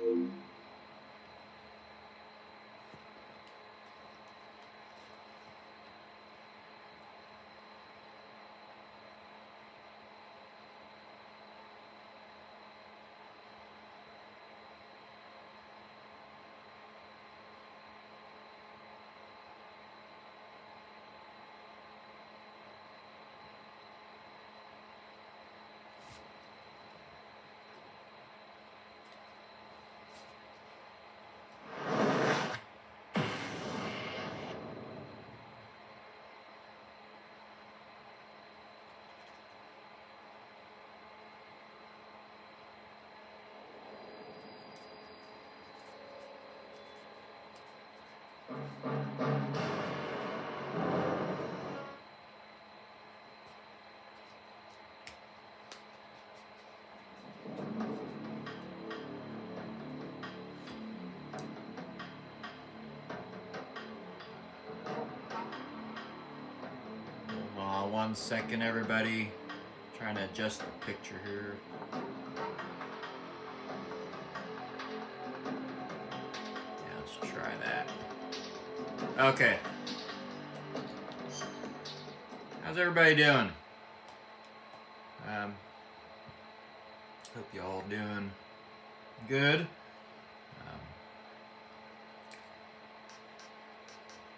Hold on 1 second, everybody. Trying to adjust the picture here. Yeah, let's try that. Okay. How's everybody doing? Hope you all doing good.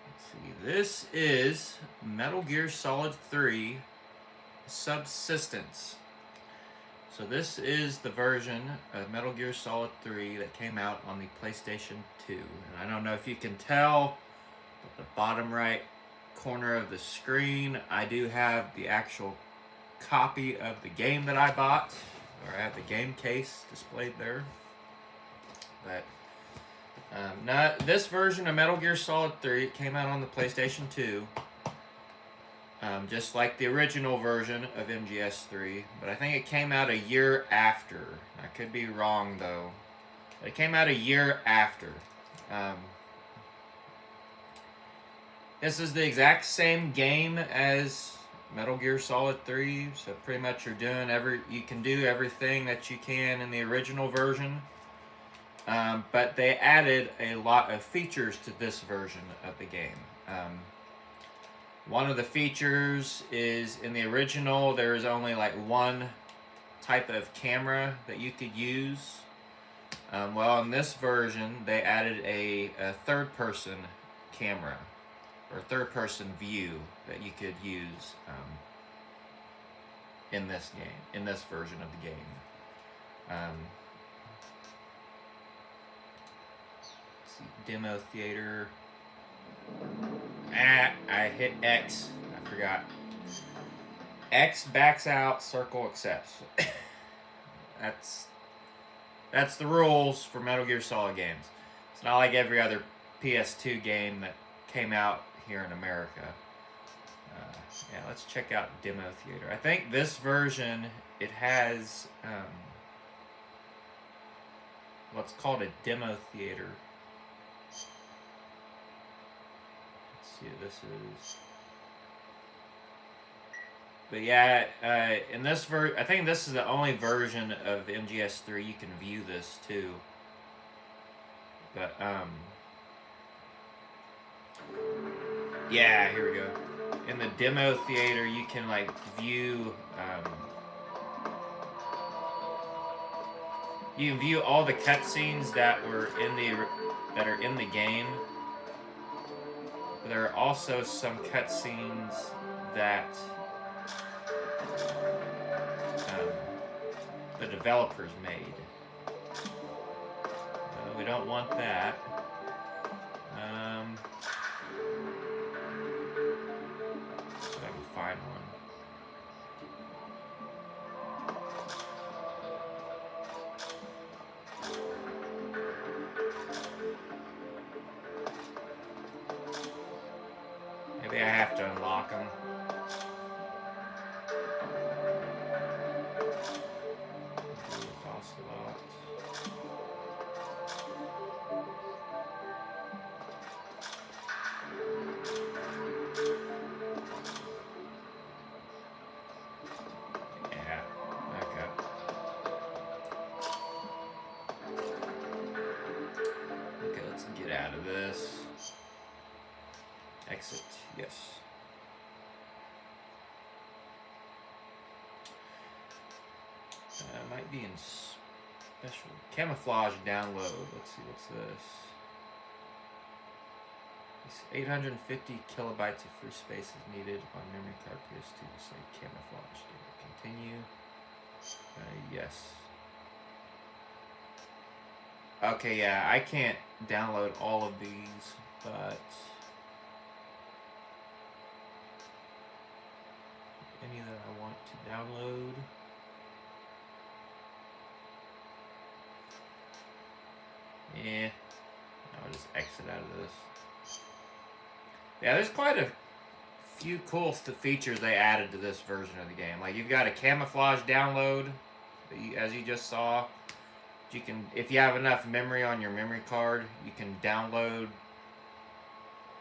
Let's see. This is Metal Gear Solid 3 Subsistence. So this is the version of Metal Gear Solid 3 that came out on the PlayStation 2. And I don't know if you can tell, but the bottom right corner of the screen, I do have the actual copy of the game that I bought, or I have the game case displayed there. But this version of Metal Gear Solid 3, it came out on the PlayStation 2. Just like the original version of MGS3, but I think it came out a year after. I could be wrong though. It came out a year after. This is the exact same game as Metal Gear Solid 3, so pretty much you can do everything that you can in the original version. But they added a lot of features to this version of the game. One of the features is in the original, there was only like one type of camera that you could use. Well, in this version, they added a third-person camera, or third-person view that you could use in this game, in this version of the game. Let's see, demo theater. I hit X. I forgot. X backs out, circle accepts. That's the rules for Metal Gear Solid games. It's not like every other PS2 game that came out here in America. Yeah, let's check out Demo Theater. I think this version, it has what's called a Demo Theater. See what this is. But yeah, in this I think this is the only version of MGS3 you can view this too. But yeah, here we go. In the demo theater, you can like view. You can view all the cutscenes that are in the game. There are also some cutscenes that the developers made. We don't want that. So I can find one. Maybe I have to unlock them. Exit, yes. Might be in special camouflage download. Let's see, what's this? It's 850 kilobytes of free space is needed on memory card PS2 to say camouflage. Continue. Yes. Okay, yeah, I can't download all of these, but any that I want to download. Yeah, I'll just exit out of this. Yeah, there's quite a few cool features they added to this version of the game. Like, you've got a camouflage download, as you just saw. You can, if you have enough memory on your memory card, you can download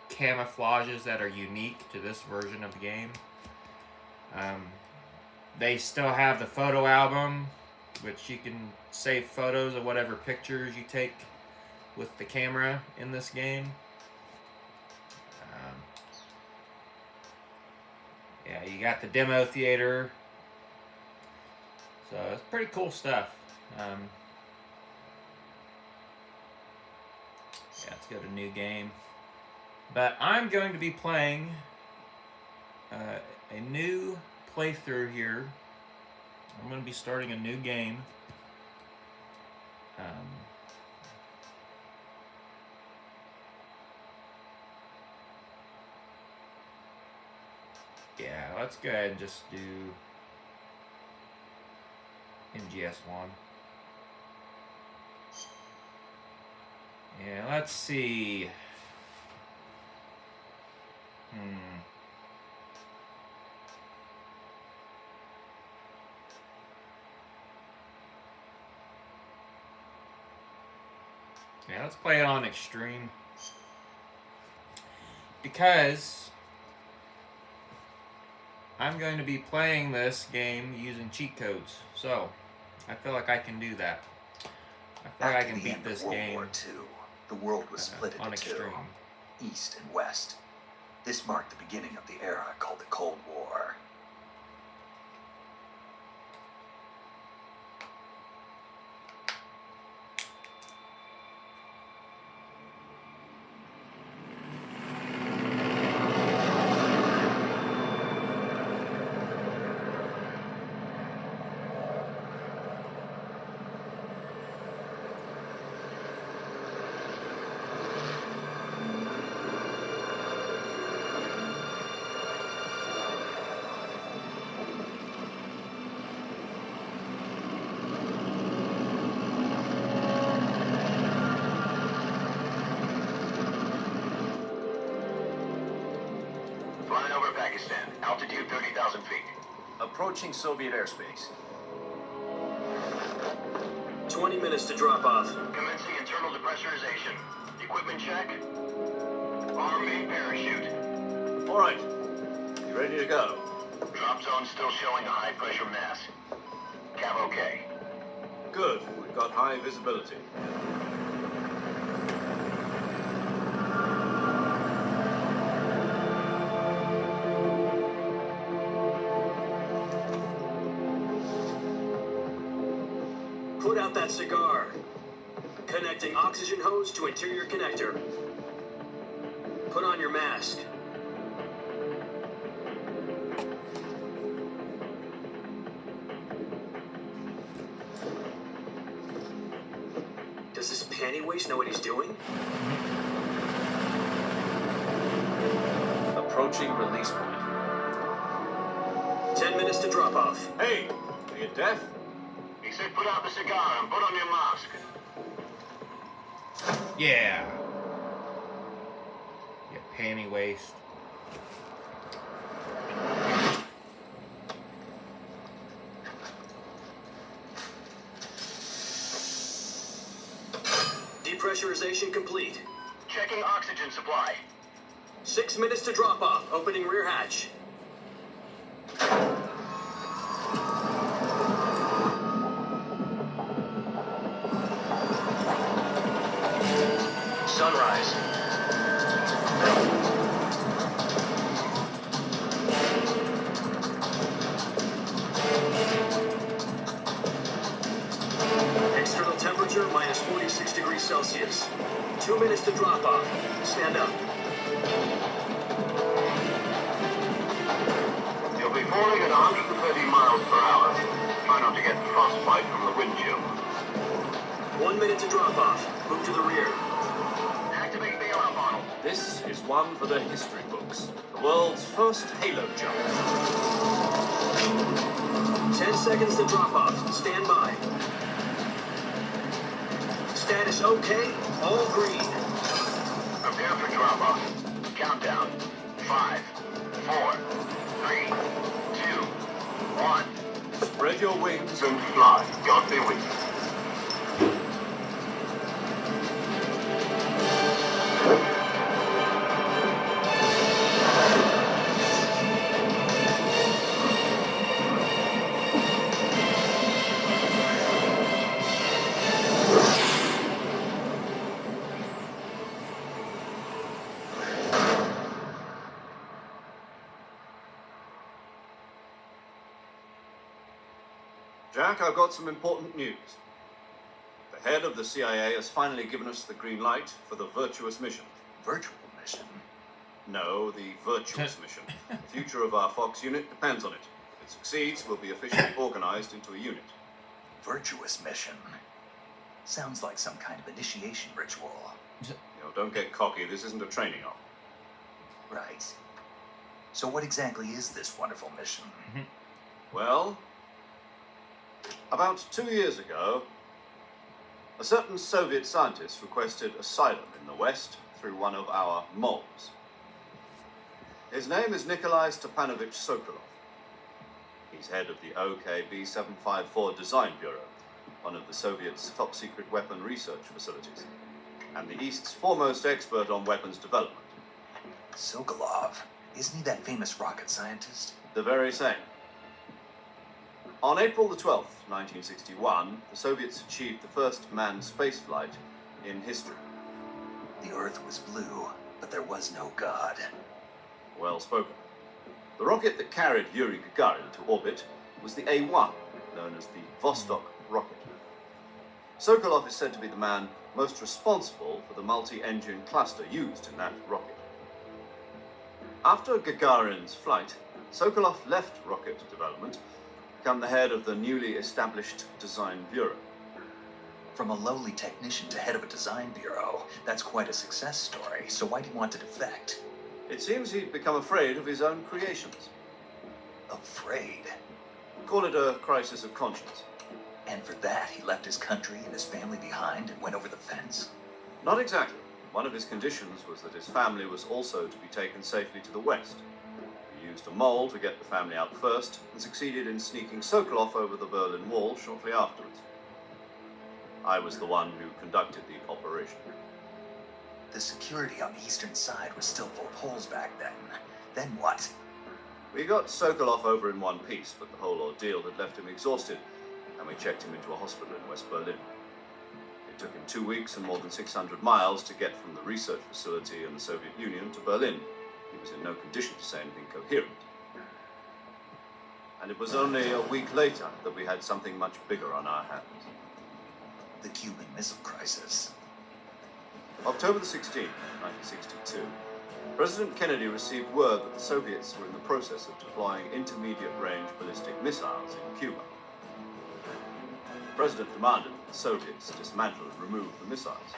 camouflages that are unique to this version of the game. They still have the photo album, which you can save photos of whatever pictures you take with the camera in this game. Yeah, you got the demo theater. So it's pretty cool stuff. Yeah, let's go to new game. But I'm going to be playing a new playthrough here. I'm going to be starting a new game. Yeah, let's go ahead and just do MGS1. Yeah, let's see. Yeah, let's play it on extreme. Because I'm going to be playing this game using cheat codes. So, I feel like I can do that. I feel like I can beat this game. After the end of World War II, the world was split into two, East and West. This marked the beginning of the era called the Cold War. Altitude 30,000 feet. Approaching Soviet airspace. 20 minutes to drop off. Commencing internal depressurization. Equipment check. Arm main parachute. All right. You ready to go? Drop zone still showing a high pressure mass. Cav okay. Good. We've got high visibility. Put out that cigar. Connecting oxygen hose to interior connector. Put on your mask. Does this panty waste know what he's doing? Approaching release point. 10 minutes to drop off. Hey, are you deaf? He said put out the cigar and put on your mask. Yeah. Yeah, panty waste. Depressurization complete. Checking oxygen supply. 6 minutes to drop off. Opening rear hatch. Sunrise. to drop off. Stand up. You'll be falling at 130 miles per hour. Try not to get frostbite from the windshield. 1 minute to drop off. Move to the rear. Activate bailout model. This is one for the history books. The world's first halo jump. 10 seconds to drop off. Stand by. Status okay. All green. Prepare for drop off. Countdown. 5, 4, 3, 2, 1. Spread your wings and fly. God be with you. Jack, I've got some important news. The head of the CIA has finally given us the green light for the virtuous mission. Virtual mission? No, the virtuous mission. The future of our Fox unit depends on it. If it succeeds, we'll be officially organized into a unit. Virtuous mission? Sounds like some kind of initiation ritual. Don't get cocky. This isn't a training op. Right. So what exactly is this wonderful mission? Well, about 2 years ago, a certain Soviet scientist requested asylum in the West through one of our moles. His name is Nikolai Stepanovich Sokolov. He's head of the OKB 754 Design Bureau, one of the Soviets' top-secret weapon research facilities, and the East's foremost expert on weapons development. Sokolov? Isn't he that famous rocket scientist? The very same. On April the 12th, 1961, the Soviets achieved the first manned spaceflight in history. The Earth was blue, but there was no God. Well spoken. The rocket that carried Yuri Gagarin to orbit was the A-1, known as the Vostok rocket. Sokolov is said to be the man most responsible for the multi-engine cluster used in that rocket. After Gagarin's flight, Sokolov left rocket development to become the head of the newly established Design Bureau. From a lowly technician to head of a design bureau, that's quite a success story. So why do you want to defect? It seems he'd become afraid of his own creations. Afraid? Call it a crisis of conscience. And for that, he left his country and his family behind and went over the fence? Not exactly. One of his conditions was that his family was also to be taken safely to the West. He used a mole to get the family out first and succeeded in sneaking Sokolov over the Berlin Wall shortly afterwards. I was the one who conducted the operation. The security on the eastern side was still full of holes back then. Then what? We got Sokolov over in one piece, but the whole ordeal had left him exhausted, and we checked him into a hospital in West Berlin. It took him 2 weeks and more than 600 miles to get from the research facility in the Soviet Union to Berlin. He was in no condition to say anything coherent. And it was only a week later that we had something much bigger on our hands. The Cuban Missile Crisis. October the 16th, 1962, President Kennedy received word that the Soviets were in the process of deploying intermediate-range ballistic missiles in Cuba. The President demanded that the Soviets dismantle and remove the missiles.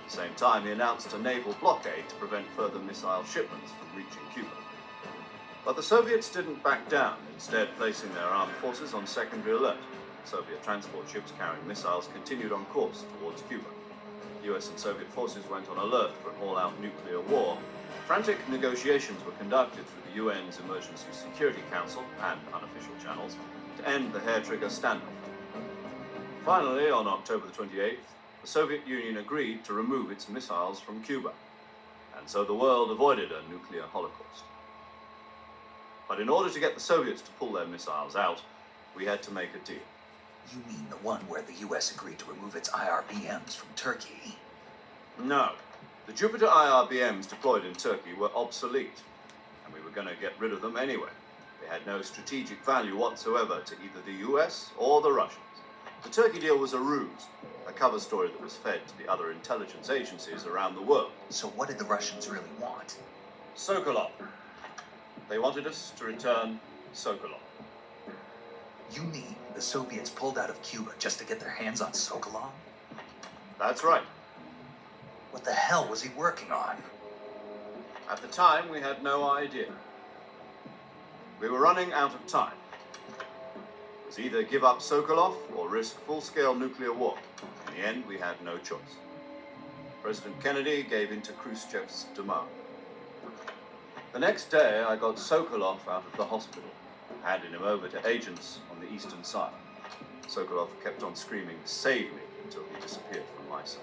At the same time, he announced a naval blockade to prevent further missile shipments from reaching Cuba. But the Soviets didn't back down, instead placing their armed forces on secondary alert. Soviet transport ships carrying missiles continued on course towards Cuba. US and Soviet forces went on alert for an all-out nuclear war. Frantic negotiations were conducted through the UN's Emergency Security Council and unofficial channels to end the hair-trigger standoff. Finally, on October the 28th, the Soviet Union agreed to remove its missiles from Cuba, and so the world avoided a nuclear holocaust. But in order to get the Soviets to pull their missiles out, we had to make a deal. You mean the one where the US agreed to remove its IRBMs from Turkey? No. The Jupiter IRBMs deployed in Turkey were obsolete, and we were going to get rid of them anyway. They had no strategic value whatsoever to either the US or the Russians. The Turkey deal was a ruse, a cover story that was fed to the other intelligence agencies around the world. So what did the Russians really want? Sokolov. They wanted us to return Sokolov. You mean the Soviets pulled out of Cuba just to get their hands on Sokolov? That's right. What the hell was he working on? At the time, we had no idea. We were running out of time. It was either give up Sokolov or risk full-scale nuclear war. In the end, we had no choice. President Kennedy gave in to Khrushchev's demand. The next day, I got Sokolov out of the hospital, handed him over to agents on the eastern side. Sokolov kept on screaming, "Save me," until he disappeared from my sight.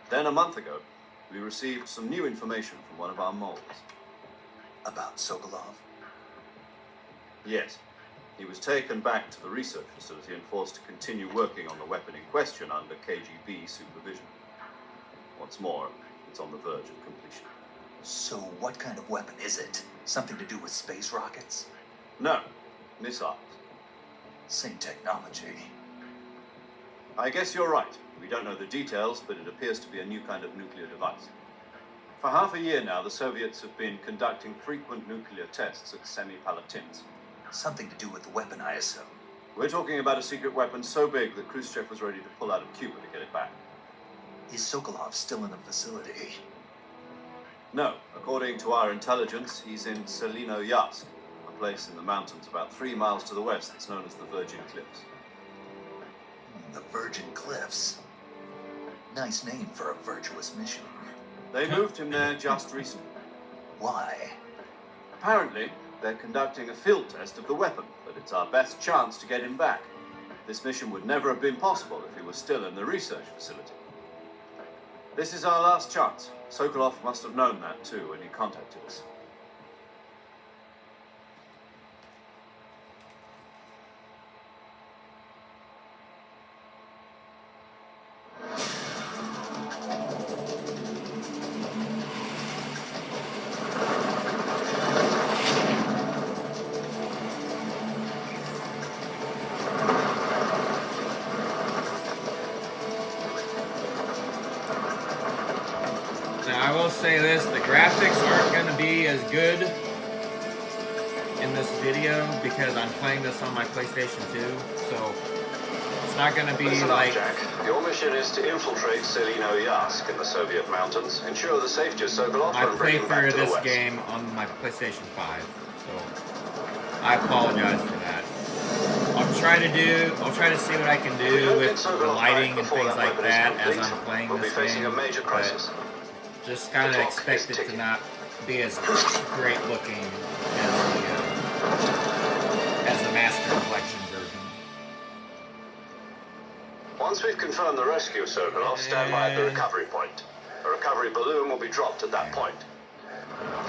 Then a month ago, we received some new information from one of our moles. About Sokolov? Yes. He was taken back to the research facility and forced to continue working on the weapon in question under KGB supervision. What's more, it's on the verge of completion. So what kind of weapon is it? Something to do with space rockets? No, missiles. Same technology. I guess you're right. We don't know the details, but it appears to be a new kind of nuclear device. For half a year now, the Soviets have been conducting frequent nuclear tests at Semipalatinsk. Something to do with the weapon, I assume. We're talking about a secret weapon so big that Khrushchev was ready to pull out of Cuba to get it back. Is Sokolov still in the facility? No, according to our intelligence, he's in Selinoyarsk, a place in the mountains about 3 miles to the west that's known as the Virgin Cliffs. The Virgin Cliffs. Nice name for a virtuous mission. They moved him there just recently. Why? Apparently, they're conducting a field test of the weapon, but it's our best chance to get him back. This mission would never have been possible if he was still in the research facility. This is our last chance. Sokolov must have known that too when he contacted us. Now, I will say this, the graphics aren't going to be as good in this video because I'm playing this on my PlayStation 2, so it's not going to be Listen like... up, Jack. Your mission is to infiltrate Selinoyarsk in the Soviet mountains, ensure the safety of Sokolov, I and bring played him back for to the this west. game on my PlayStation 5, so I apologize for that. I'll try to see what I can If we do don't with get the Sokolov lighting back and before things that like weapon is that as complete, I'm playing we'll be this facing game, a major crisis. but just kind of The clock expect is it to ticking. not be as great looking as the Master Collection version. Once we've confirmed the rescue of Sokolov, stand by at the recovery point. A recovery balloon will be dropped at that point.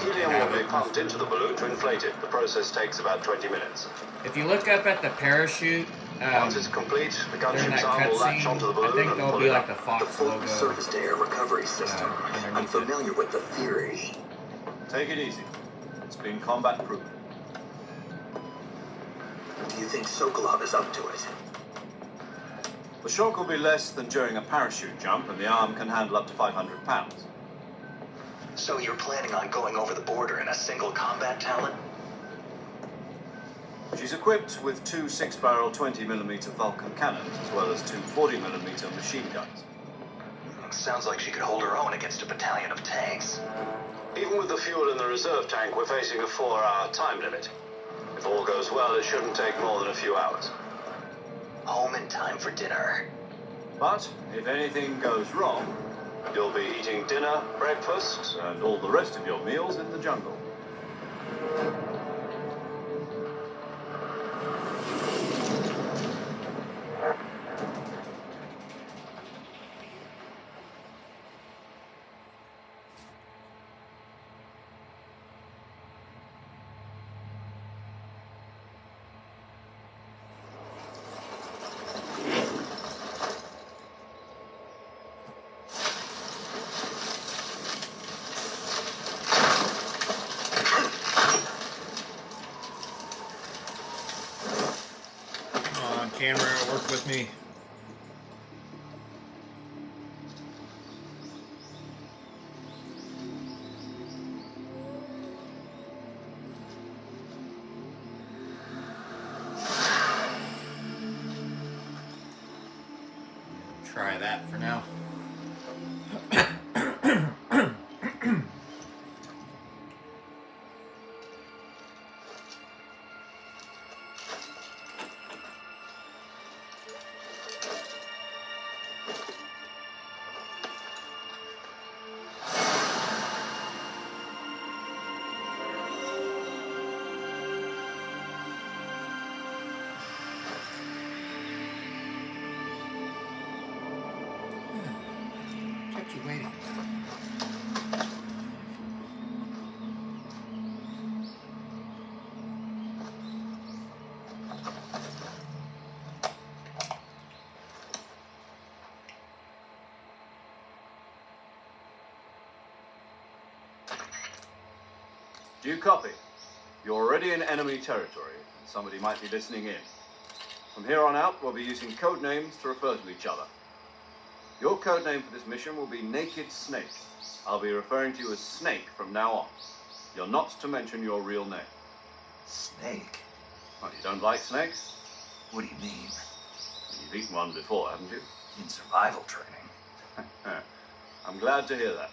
Helium will be pumped into the balloon to inflate it. The process takes about 20 minutes. If you look up at the parachute, Once it's complete, the during gunship's that arm will latch onto the cutscene, balloon I think and there'll pull be it like up. the The Fox full logo. surface-to-air recovery system. underneath I'm it. familiar with the theory. Take it easy. It's been combat-proof. Do you think Sokolov is up to it? The shock will be less than during a parachute jump, and the arm can handle up to 500 pounds. So you're planning on going over the border in a single combat talent? She's equipped with 2 6-barrel 20mm Vulcan cannons, as well as 2 40mm machine guns. Sounds like she could hold her own against a battalion of tanks. Even with the fuel in the reserve tank, we're facing a 4-hour time limit. If all goes well, it shouldn't take more than a few hours. Home in time for dinner. But if anything goes wrong, You'll be eating dinner, breakfast, and all the rest of your meals in the jungle. camera work with me. Try that for now. Kept you waiting. Do you copy? You're already in enemy territory, and somebody might be listening in. From here on out, we'll be using code names to refer to each other. Your code name for this mission will be Naked Snake. I'll be referring to you as Snake from now on. You're not to mention your real name. Snake? Well, you don't like snakes? What do you mean? You've eaten one before, haven't you? In survival training. I'm glad to hear that.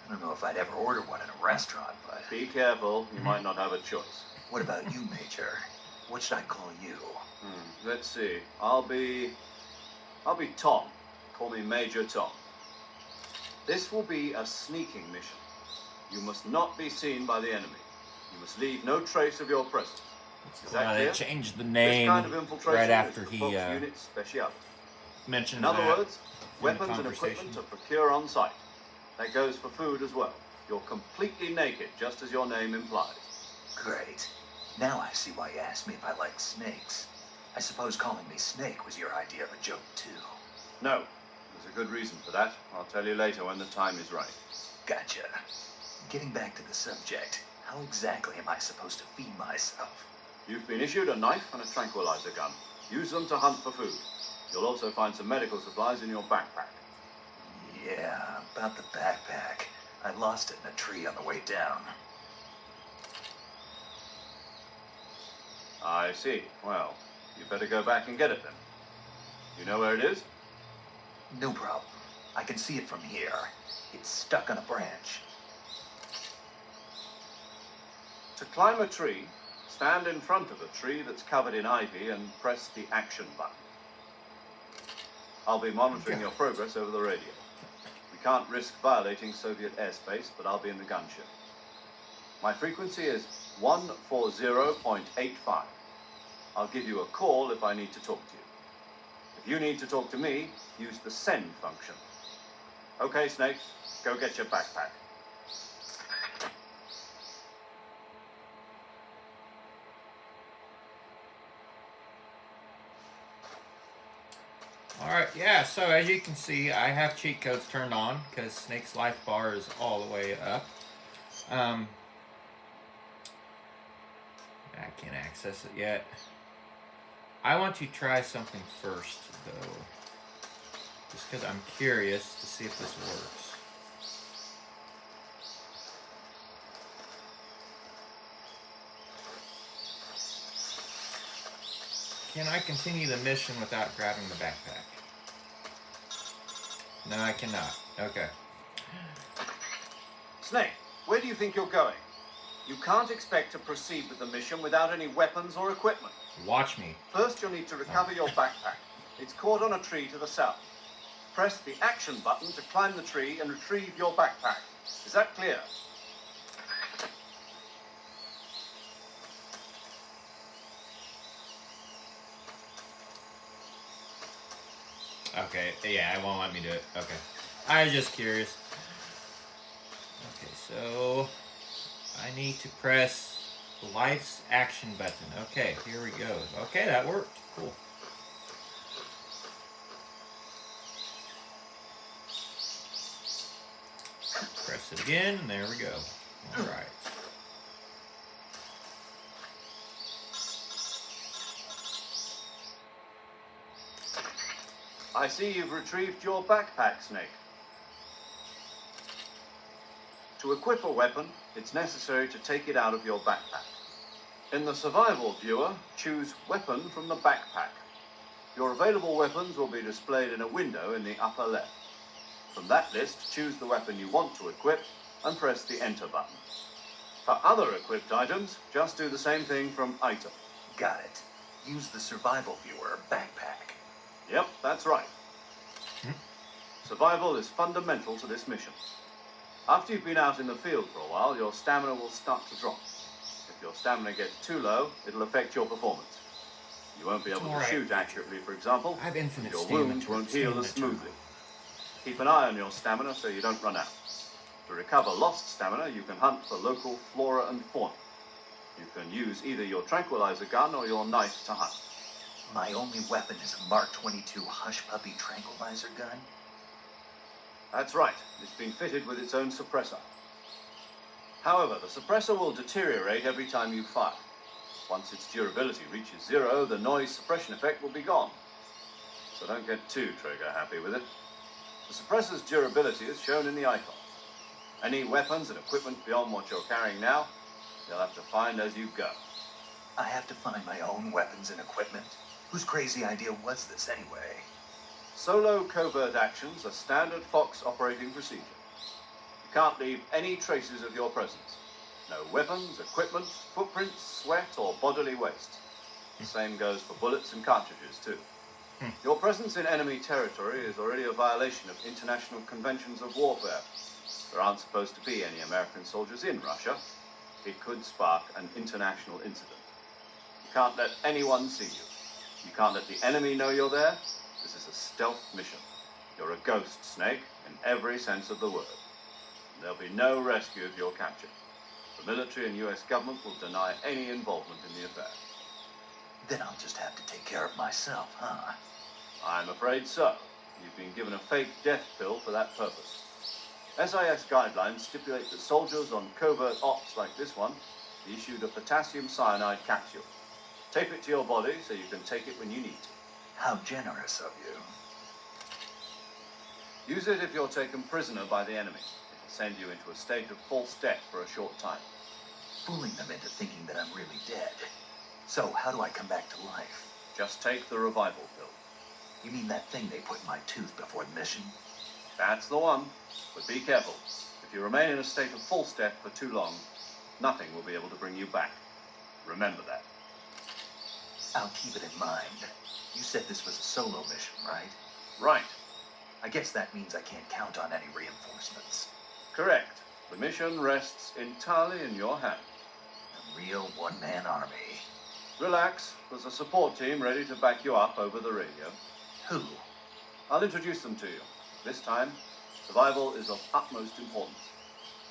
I don't know if I'd ever order one in a restaurant, but... Be careful, you might not have a choice. What about you, Major? What should I call you? Let's see. I'll be Tom. Call me Major Tom. This will be a sneaking mission. You must not be seen by the enemy. You must leave no trace of your presence. Is that They clear? changed the name This kind of infiltration right after is the he Fox unit speciality. mentioned In other that words, in the weapons and conversation. equipment are procure on site. That goes for food as well. You're completely naked, just as your name implies. Great. Now I see why you asked me if I like snakes. I suppose calling me Snake was your idea of a joke, too. No, there's a good reason for that. I'll tell you later when the time is right. Gotcha. Getting back to the subject, how exactly am I supposed to feed myself? You've been issued a knife and a tranquilizer gun. Use them to hunt for food. You'll also find some medical supplies in your backpack. Yeah, about the backpack. I lost it in a tree on the way down. I see. Well, you better go back and get it then. You know where it is? No problem. I can see it from here. It's stuck on a branch. To climb a tree, stand in front of a tree that's covered in ivy and press the action button. I'll be monitoring your progress over the radio. We can't risk violating Soviet airspace, but I'll be in the gunship. My frequency is 140.85. I'll give you a call if I need to talk to you. If you need to talk to me, use the send function. Okay, Snake, go get your backpack. Alright, yeah, so as you can see, I have cheat codes turned on because Snake's life bar is all the way up. I can't access it yet. I want to try something first, though. Just because I'm curious to see if this works. Can I continue the mission without grabbing the backpack? No, I cannot. Okay. Snake, where do you think you're going? You can't expect to proceed with the mission without any weapons or equipment. Watch me. First, you'll need to recover your backpack. It's caught on a tree to the south. Press the action button to climb the tree and retrieve your backpack. Is that clear? Okay, yeah, it won't let me do it. Okay. I was just curious. Okay, so I need to press life's action button. Okay, here we go. Okay, that worked. Cool. Press it again, and there we go. All right. I see you've retrieved your backpack, Snake. To equip a weapon, it's necessary to take it out of your backpack. In the survival viewer, choose Weapon from the backpack. Your available weapons will be displayed in a window in the upper left. From that list, choose the weapon you want to equip and press the Enter button. For other equipped items, just do the same thing from Item. Got it. Use the survival viewer backpack. Yep, that's right. Survival is fundamental to this mission. After you've been out in the field for a while, your stamina will start to drop. If your stamina gets too low, it'll affect your performance. You won't be able to shoot accurately, for example. I have infinite Your stamina wounds won't stamina heal as turbo. smoothly. Keep an eye on your stamina so you don't run out. To recover lost stamina, you can hunt for local flora and fauna. You can use either your tranquilizer gun or your knife to hunt. My only weapon is a Mark 22 Hush Puppy tranquilizer gun. That's right. It's been fitted with its own suppressor. However, the suppressor will deteriorate every time you fire. Once its durability reaches 0, the noise suppression effect will be gone. So don't get too trigger happy with it. The suppressor's durability is shown in the icon. Any weapons and equipment beyond what you're carrying now, you'll have to find as you go. I have to find my own weapons and equipment? Whose crazy idea was this anyway? Solo covert actions are standard Fox operating procedure. You can't leave any traces of your presence. No weapons, equipment, footprints, sweat, or bodily waste. The same goes for bullets and cartridges, too. Your presence in enemy territory is already a violation of international conventions of warfare. There aren't supposed to be any American soldiers in Russia. It could spark an international incident. You can't let anyone see you. You can't let the enemy know you're there. This is a stealth mission. You're a ghost, Snake, in every sense of the word. There'll be no rescue if you're captured. The military and US government will deny any involvement in the affair. Then I'll just have to take care of myself, huh? I'm afraid so. You've been given a fake death pill for that purpose. SIS guidelines stipulate that soldiers on covert ops like this one be issued a potassium cyanide capsule. Tape it to your body so you can take it when you need to. How generous of you. Use it if you're taken prisoner by the enemy. It'll send you into a state of false death for a short time. Fooling them into thinking that I'm really dead. So, how do I come back to life? Just take the revival pill. You mean that thing they put in my tooth before the mission? That's the one. But be careful. If you remain in a state of false death for too long, nothing will be able to bring you back. Remember that. I'll keep it in mind. You said this was a solo mission, right? Right. I guess that means I can't count on any reinforcements. Correct. The mission rests entirely in your hands. A real one-man army. Relax. There's a support team ready to back you up over the radio. Who? I'll introduce them to you. This time, survival is of utmost importance.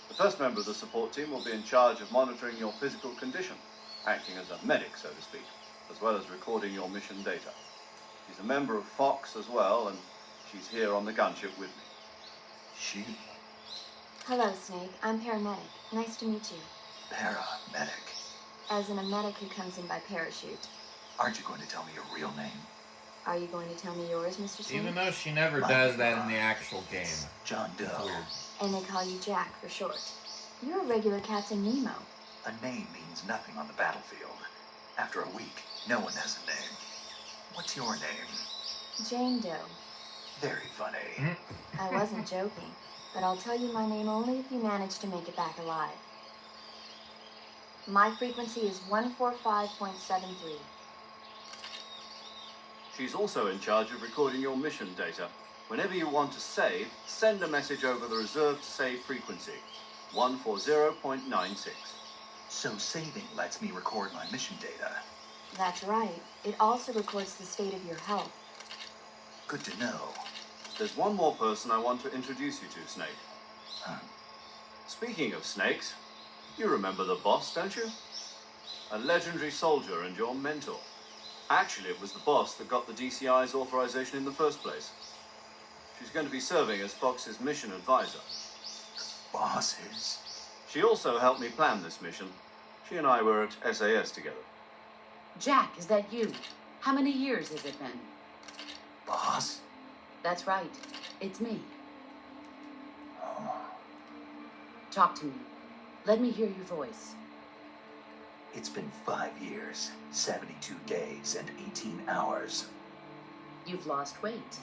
The first member of the support team will be in charge of monitoring your physical condition, acting as a medic, so to speak, as well as recording your mission data. She's a member of Fox as well, and she's here on the gunship with me. She? Hello, Snake. I'm paramedic. Nice to meet you. Paramedic. As in a medic who comes in by parachute. Aren't you going to tell me your real name? Are you going to tell me yours, Mr. Snake? Even though she never does that in the actual game. John Doe. It's weird. And they call you Jack for short. You're a regular Captain Nemo. A name means nothing on the battlefield. After a week, no one has a name. What's your name? Jane Doe. Very funny. I wasn't joking, but I'll tell you my name only if you manage to make it back alive. My frequency is 145.73. She's also in charge of recording your mission data. Whenever you want to save, send a message over the reserved save frequency, 140.96. So saving lets me record my mission data. That's right. It also records the state of your health. Good to know. There's one more person I want to introduce you to, Snake. Speaking of snakes, you remember the boss, don't you? A legendary soldier and your mentor. Actually, it was the boss that got the DCI's authorization in the first place. She's going to be serving as Fox's mission advisor. Bosses? She also helped me plan this mission. She and I were at SAS together. Jack, is that you? How many years has it been? Boss? That's right. It's me. Oh, Talk to me. Let me hear your voice. it's been 5 years, 72 days, and 18 hours. You've lost weight.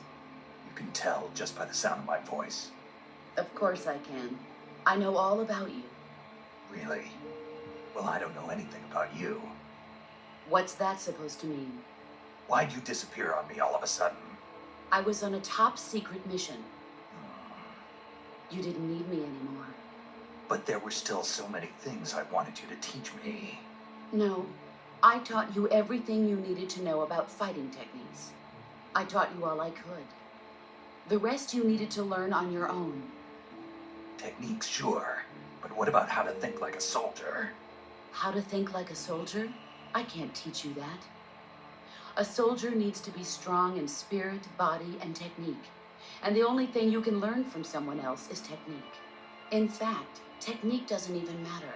You can tell just by the sound of my voice. Of course I can. I know all about you. Really? Well, I don't know anything about you. What's that supposed to mean? Why'd you disappear on me all of a sudden? I was on a top secret mission. You didn't need me anymore. But there were still so many things I wanted you to teach me. No, I taught you everything you needed to know about fighting techniques. I taught you all I could. The rest you needed to learn on your own. Techniques, sure. But what about how to think like a soldier? How to think like a soldier? I can't teach you that. A soldier needs to be strong in spirit, body, and technique. And the only thing you can learn from someone else is technique. In fact, technique doesn't even matter.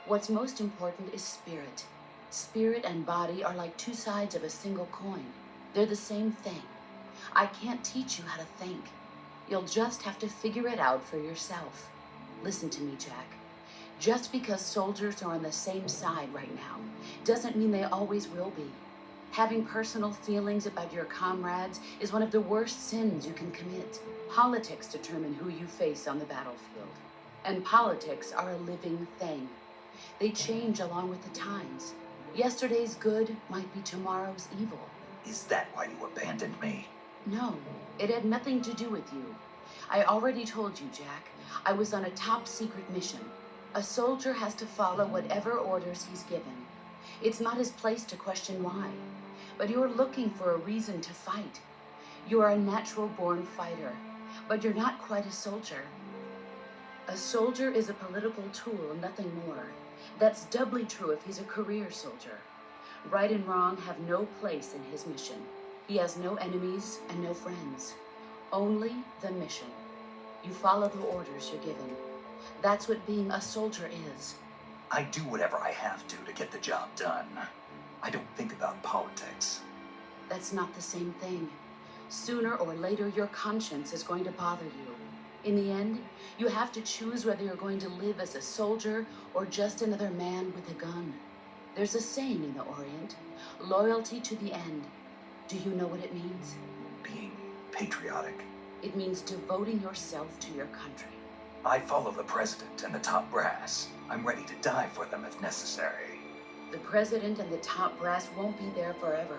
What's most important is spirit. Spirit and body are like two sides of a single coin. They're the same thing. I can't teach you how to think. You'll just have to figure it out for yourself. Listen to me, Jack. Just because soldiers are on the same side right now doesn't mean they always will be. Having personal feelings about your comrades is one of the worst sins you can commit. Politics determine who you face on the battlefield. And politics are a living thing. They change along with the times. Yesterday's good might be tomorrow's evil. Is that why you abandoned me? No, it had nothing to do with you. I already told you, Jack. I was on a top secret mission. A soldier has to follow whatever orders he's given. It's not his place to question why. But you're looking for a reason to fight. You are a natural-born fighter, but you're not quite a soldier. A soldier is a political tool, nothing more. That's doubly true if he's a career soldier. Right and wrong have no place in his mission. He has no enemies and no friends. Only the mission. You follow the orders you're given. That's what being a soldier is. I do whatever I have to get the job done. I don't think about politics. That's not the same thing. Sooner or later, your conscience is going to bother you. In the end, you have to choose whether you're going to live as a soldier or just another man with a gun. There's a saying in the Orient, loyalty to the end. Do you know what it means? Being patriotic. It means devoting yourself to your country. I follow the president and the top brass. I'm ready to die for them if necessary. The president and the top brass won't be there forever.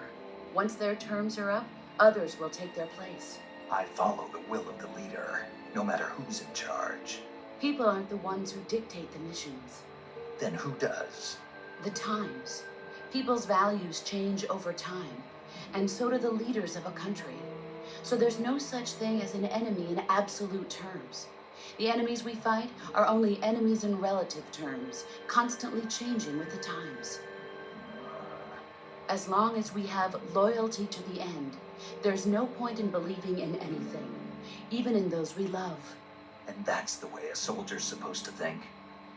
Once their terms are up, others will take their place. I follow the will of the leader, no matter who's in charge. People aren't the ones who dictate the missions. Then who does? The times. People's values change over time, and so do the leaders of a country. So there's no such thing as an enemy in absolute terms. The enemies we fight are only enemies in relative terms, constantly changing with the times. As long as we have loyalty to the end, there's no point in believing in anything, even in those we love. And that's the way a soldier's supposed to think?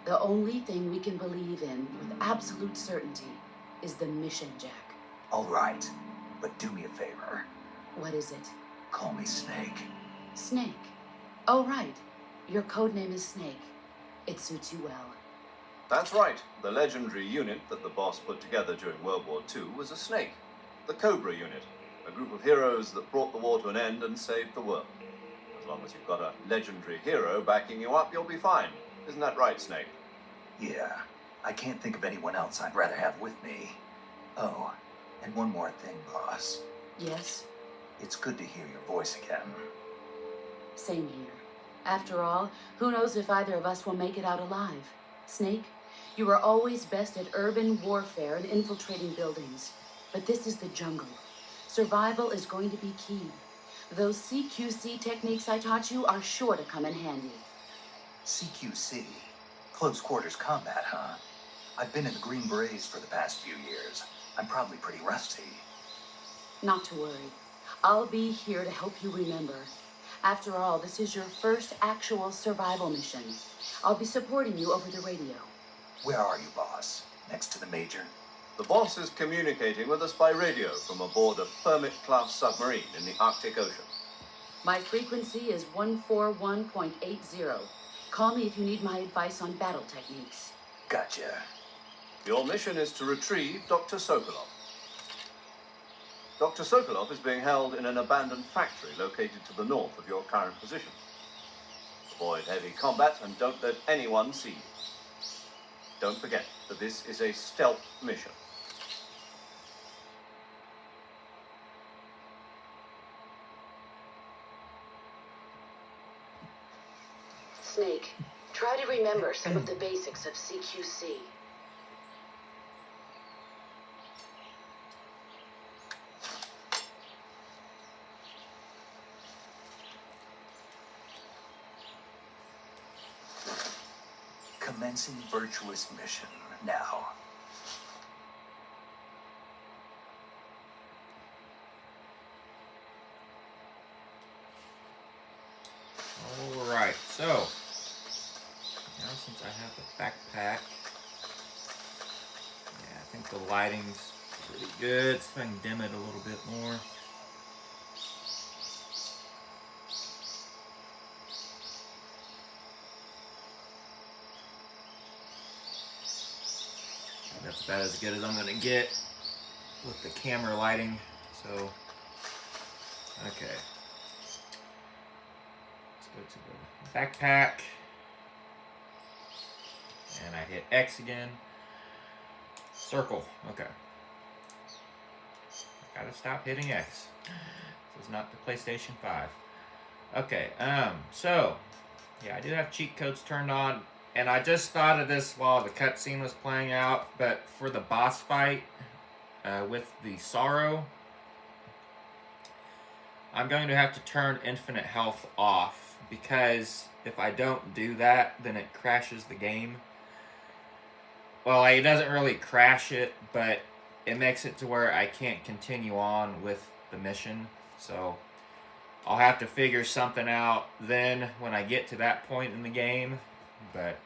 The only thing we can believe in with absolute certainty is the mission, Jack. All right, but do me a favor. What is it? Call me Snake. Snake. Oh, right. Your code name is Snake. It suits you well. That's right. The legendary unit that the boss put together during World War II was a snake. The Cobra unit. A group of heroes that brought the war to an end and saved the world. As long as you've got a legendary hero backing you up, you'll be fine. Isn't that right, Snake? Yeah. I can't think of anyone else I'd rather have with me. Oh, and one more thing, boss. Yes? It's good to hear your voice again. Same here. After all, who knows if either of us will make it out alive? Snake, you are always best at urban warfare and infiltrating buildings. But this is the jungle. Survival is going to be key. Those CQC techniques I taught you are sure to come in handy. CQC? Close quarters combat, huh? I've been in the Green Berets for the past few years. I'm probably pretty rusty. Not to worry. I'll be here to help you remember. After all, this is your first actual survival mission. I'll be supporting you over the radio. Where are you, boss? Next to the Major? The boss is communicating with us by radio from aboard a Permit-class submarine in the Arctic Ocean. My frequency is 141.80. Call me if you need my advice on battle techniques. Gotcha. Your mission is to retrieve Dr. Sokolov. Dr. Sokolov is being held in an abandoned factory located to the north of your current position. Avoid heavy combat and don't let anyone see you. Don't forget that this is a stealth mission. Snake, try to remember some of the basics of CQC. Commencing virtuous mission now. Alright, so now since I have the backpack, yeah, I think the lighting's pretty good. So I can dim it a little bit more. That's about as good as I'm gonna get with the camera lighting. So, okay. Let's go to the backpack. And I hit X again. Circle, okay. Gotta stop hitting X. This is not the PlayStation 5. Okay, so, yeah, I do have cheat codes turned on. And I just thought of this while the cutscene was playing out, but for the boss fight with the Sorrow, I'm going to have to turn infinite health off, because if I don't do that, then it crashes the game. Well, like, it doesn't really crash it, but it makes it to where I can't continue on with the mission. So I'll have to figure something out then when I get to that point in the game. But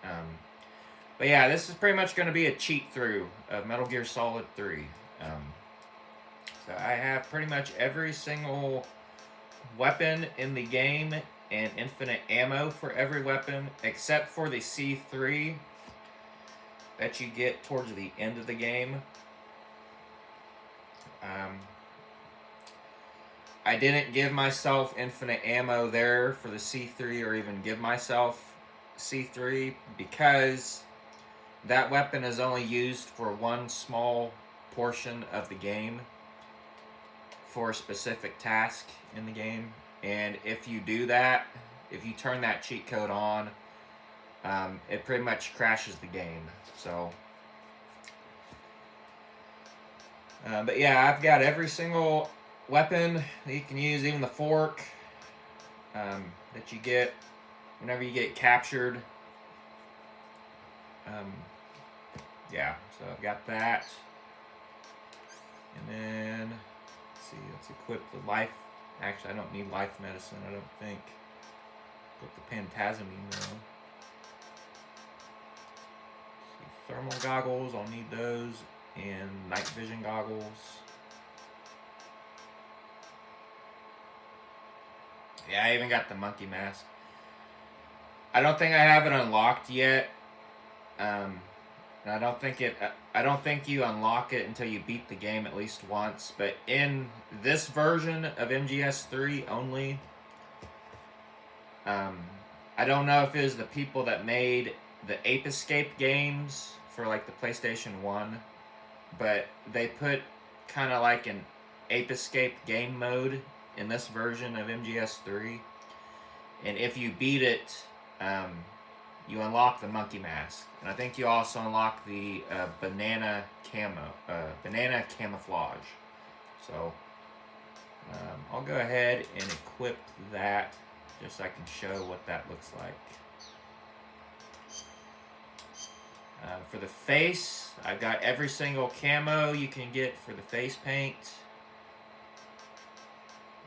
yeah, this is pretty much going to be a cheat through of Metal Gear Solid 3. So I have pretty much every single weapon in the game and infinite ammo for every weapon, except for the C3 that you get towards the end of the game. I didn't give myself infinite ammo there for the C3 or even give myself C3 because that weapon is only used for one small portion of the game for a specific task in the game. And if you do that, if you turn that cheat code on, it pretty much crashes the game. So, but yeah, I've got every single weapon that you can use, even the fork that you get whenever you get captured. Yeah, so I've got that. And then, let's see, let's equip the life. Actually, I don't need life medicine, I don't think. Put the pentazamine though. See, thermal goggles, I'll need those. And night vision goggles. Yeah, I even got the monkey mask. I don't think I have it unlocked yet. I don't think you unlock it until you beat the game at least once. But in this version of MGS3 only, I don't know if it was the people that made the Ape Escape games for like the PlayStation 1, but they put kind of like an Ape Escape game mode in this version of MGS3. And if you beat it, you unlock the monkey mask. And I think you also unlock the banana camouflage. So I'll go ahead and equip that just so I can show what that looks like. For the face, I've got every single camo you can get for the face paint.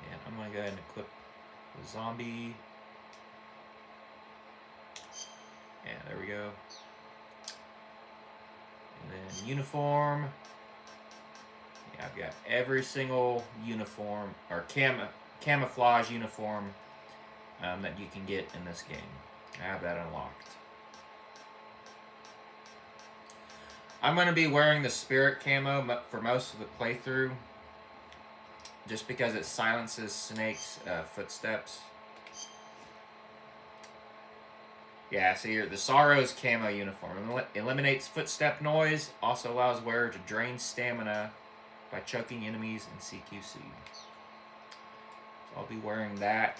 And I'm going to go ahead and equip the zombie. Yeah, there we go. And then uniform. Yeah, I've got every single uniform or camouflage uniform that you can get in this game. I have that unlocked. I'm going to be wearing the spirit camo for most of the playthrough, just because it silences Snake's footsteps. Yeah, see here, the Sorrow's camo uniform eliminates footstep noise, also allows wearer to drain stamina by choking enemies in CQC. So I'll be wearing that.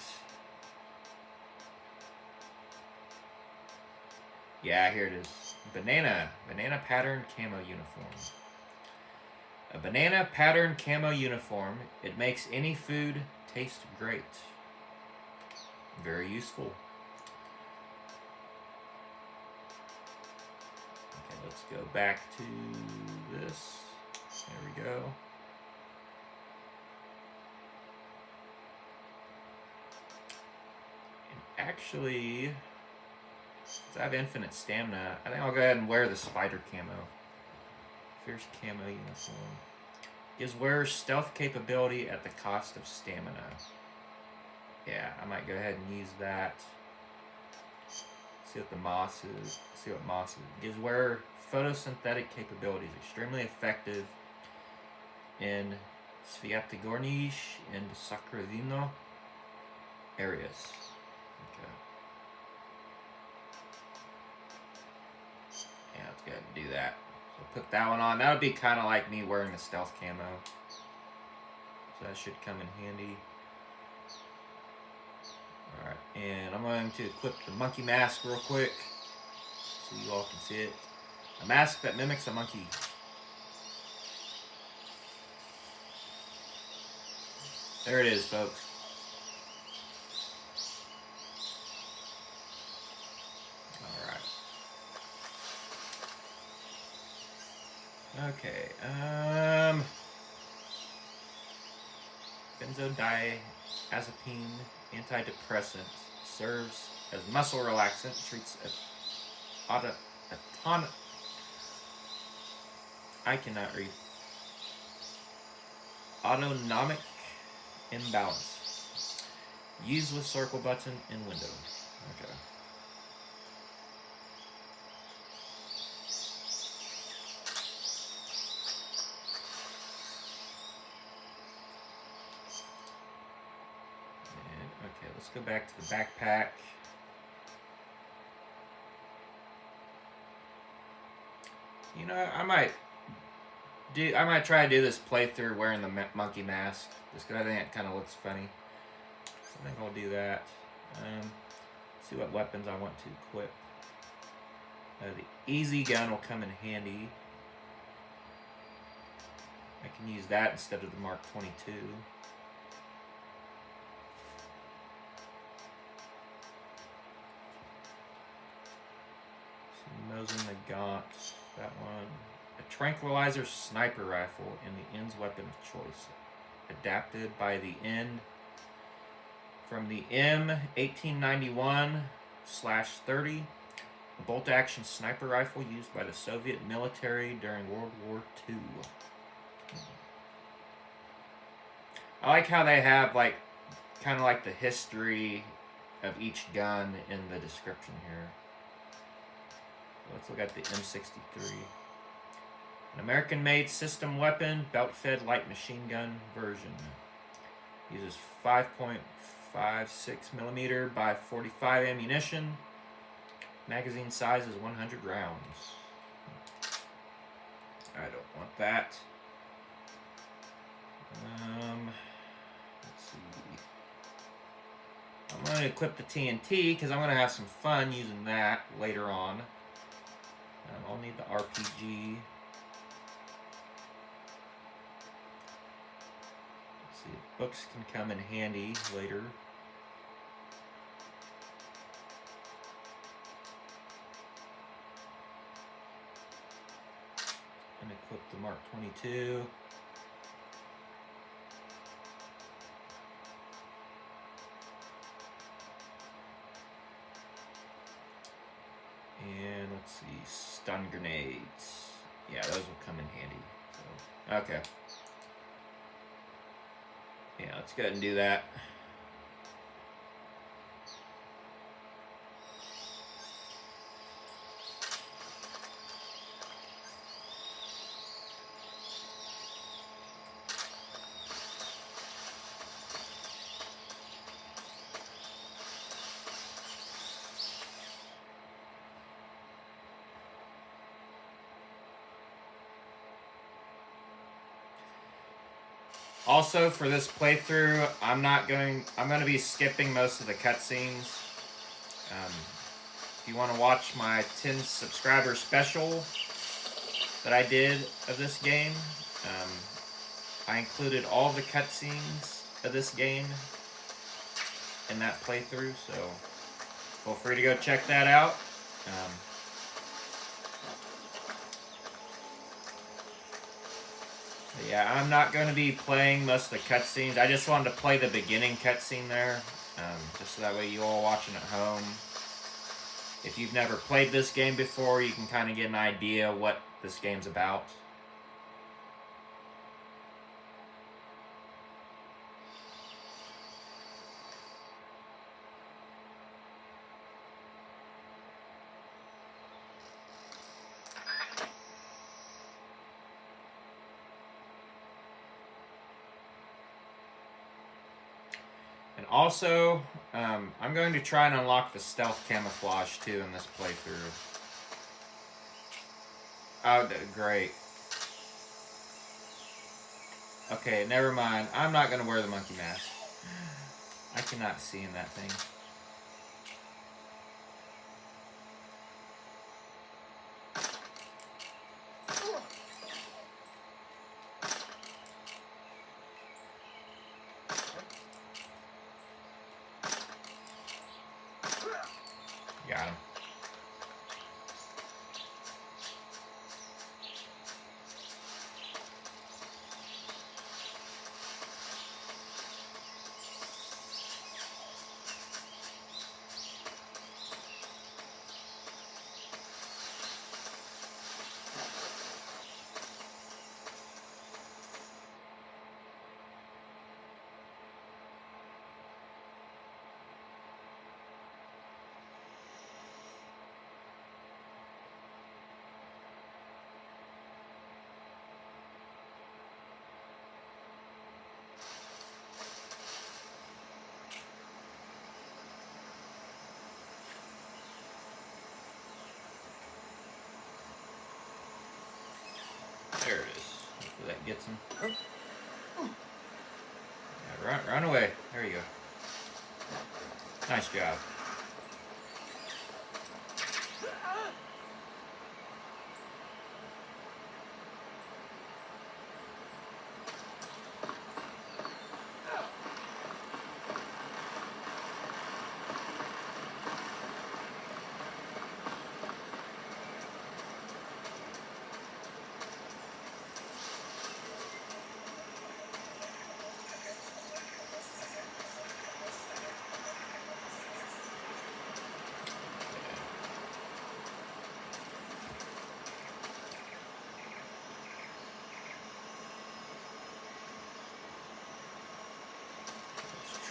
Yeah, here it is. Banana pattern camo uniform. A banana pattern camo uniform. It makes any food taste great. Very useful. Okay, let's go back to this. There we go. And actually, since I have infinite stamina, I think I'll go ahead and wear the spider camo. Fierce camo uniform. Gives wearers stealth capability at the cost of stamina. Yeah, I might go ahead and use that. See what the moss is. See what moss is. Gives wearer photosynthetic capabilities. Extremely effective in Sviatogornish and Sakravino areas. Okay. Yeah, let's go ahead and do that. So put that one on. That would be kind of like me wearing the stealth camo. So that should come in handy. Alright, and I'm going to equip the monkey mask real quick so you all can see it. A mask that mimics a monkey. There it is, folks. Alright. Okay, benzodiazepine antidepressant serves as muscle relaxant, treats I cannot read. Autonomic imbalance. Use with circle button in window. Okay. Okay, let's go back to the backpack. You know, I might try to do this playthrough wearing the monkey mask, just because I think it kind of looks funny. I think I'll do that. See what weapons I want to equip. The easy gun will come in handy. I can use that instead of the Mark 22. Mosin Nagant, that one. A tranquilizer sniper rifle in the end's weapon of choice. Adapted by the end from the M1891/30, a bolt-action sniper rifle used by the Soviet military during World War II. I like how they have kind of like the history of each gun in the description here. Let's look at the M63. An American-made system weapon, belt-fed light machine gun version. Uses 5.56mm by 45 ammunition. Magazine size is 100 rounds. I don't want that. Let's see. I'm going to equip the TNT because I'm going to have some fun using that later on. I'll need the RPG. Let's see, books can come in handy later. And equip the Mark 22. And let's see, stun grenades. Yeah, those will come in handy. So, okay. Yeah, let's go ahead and do that. Also, for this playthrough, I'm going to be skipping most of the cutscenes. If you want to watch my 10 subscriber special that I did of this game, I included all the cutscenes of this game in that playthrough, so feel free to go check that out. Yeah, I'm not going to be playing most of the cutscenes. I just wanted to play the beginning cutscene there, just so that way you all watching at home, if you've never played this game before, you can kind of get an idea what this game's about. And also, I'm going to try and unlock the stealth camouflage too in this playthrough. Oh, great. Okay, never mind. I'm not going to wear the monkey mask. I cannot see in that thing. Got him. There it is. Hopefully that gets him. Yeah, run away. There you go. Nice job.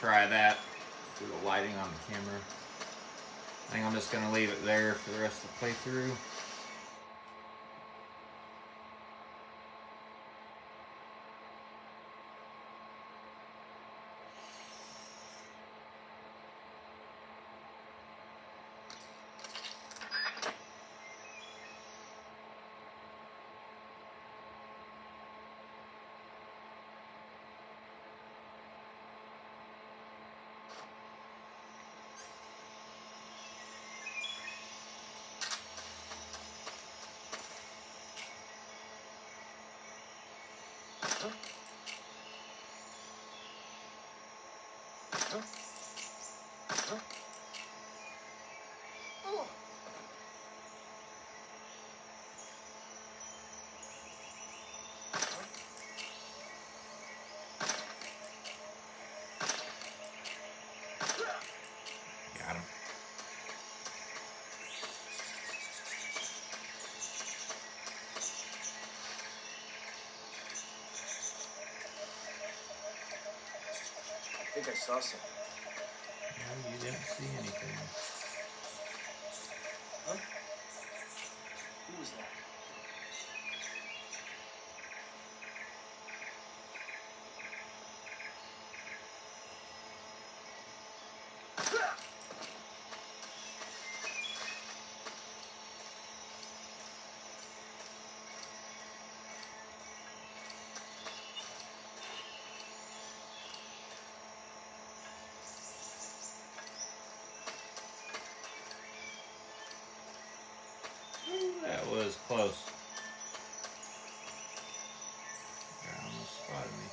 Try that through the lighting on the camera. I think I'm just going to leave it there for the rest of the playthrough. Got him. I think I saw something. No, you didn't see anything. Huh? Who was that? That was close. That almost spotted me.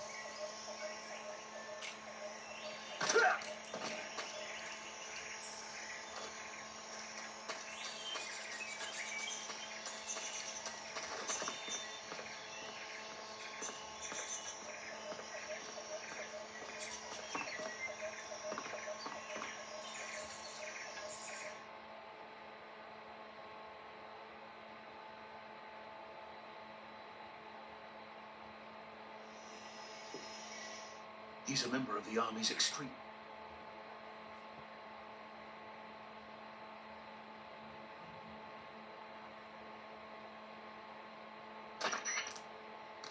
He's a member of the Army's extreme.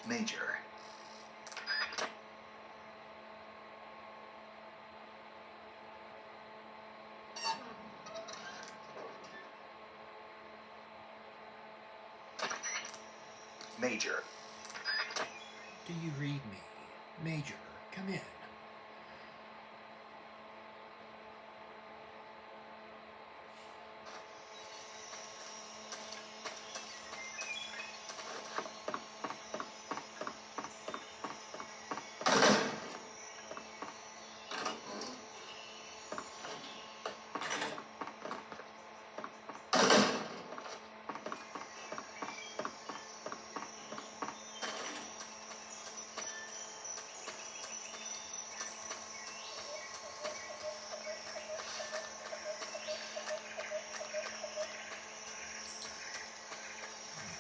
Major. Major. Do you read me? Major, come in.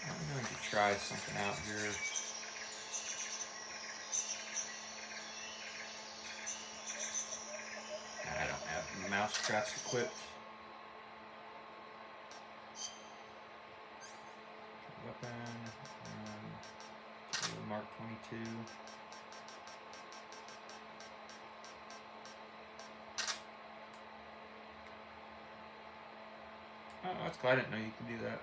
I'm going to try something out here. I don't have mouse traps equipped. Weapon, Mark 22. Oh, that's cool. I didn't know you could do that.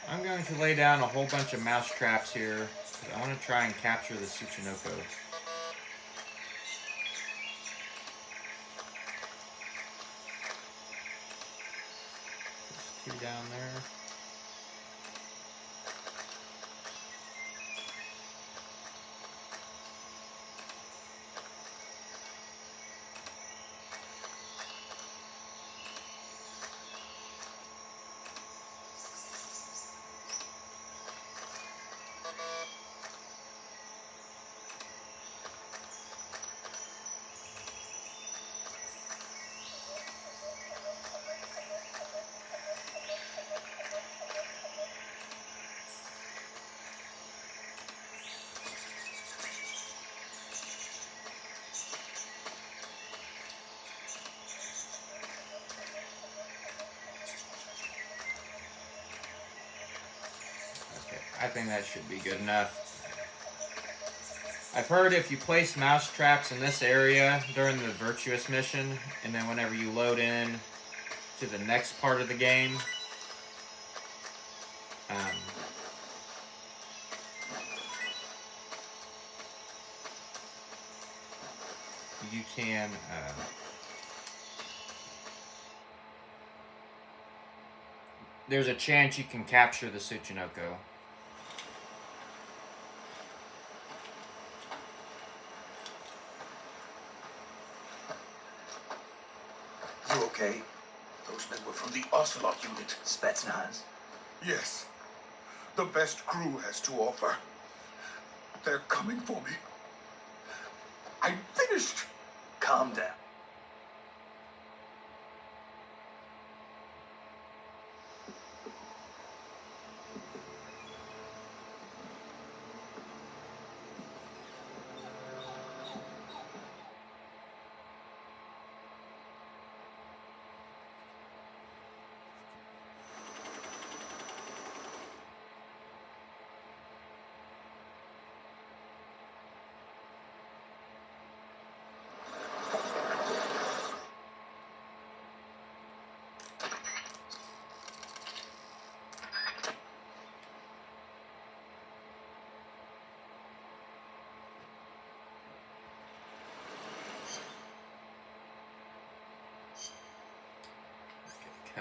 I'm going to lay down a whole bunch of mouse traps here, because I want to try and capture the Tsuchinoko. There's 2 down there. I think that should be good enough. I've heard if you place mouse traps in this area during the Virtuous mission, and then whenever you load in to the next part of the game, you can there's a chance you can capture the Tsuchinoko. You okay? Those men were from the Ocelot unit. Spetsnaz? Yes. The best crew has to offer. They're coming for me. I'm finished. Calm down.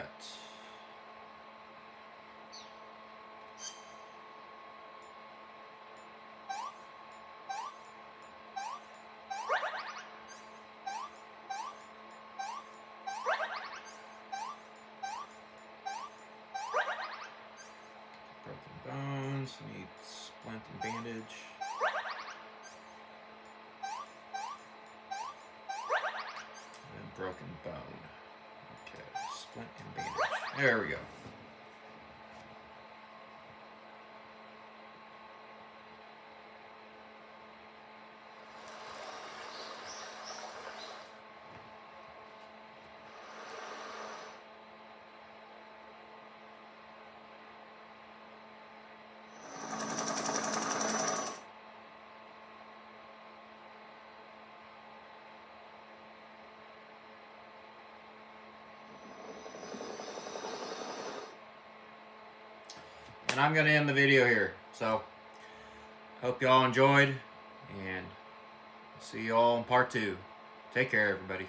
cut. Broken bones, need splint and bandage. And broken bone. Okay, splint and bandage. There we go. And I'm going to end the video here. So, hope y'all enjoyed, and see y'all in part 2. Take care, everybody.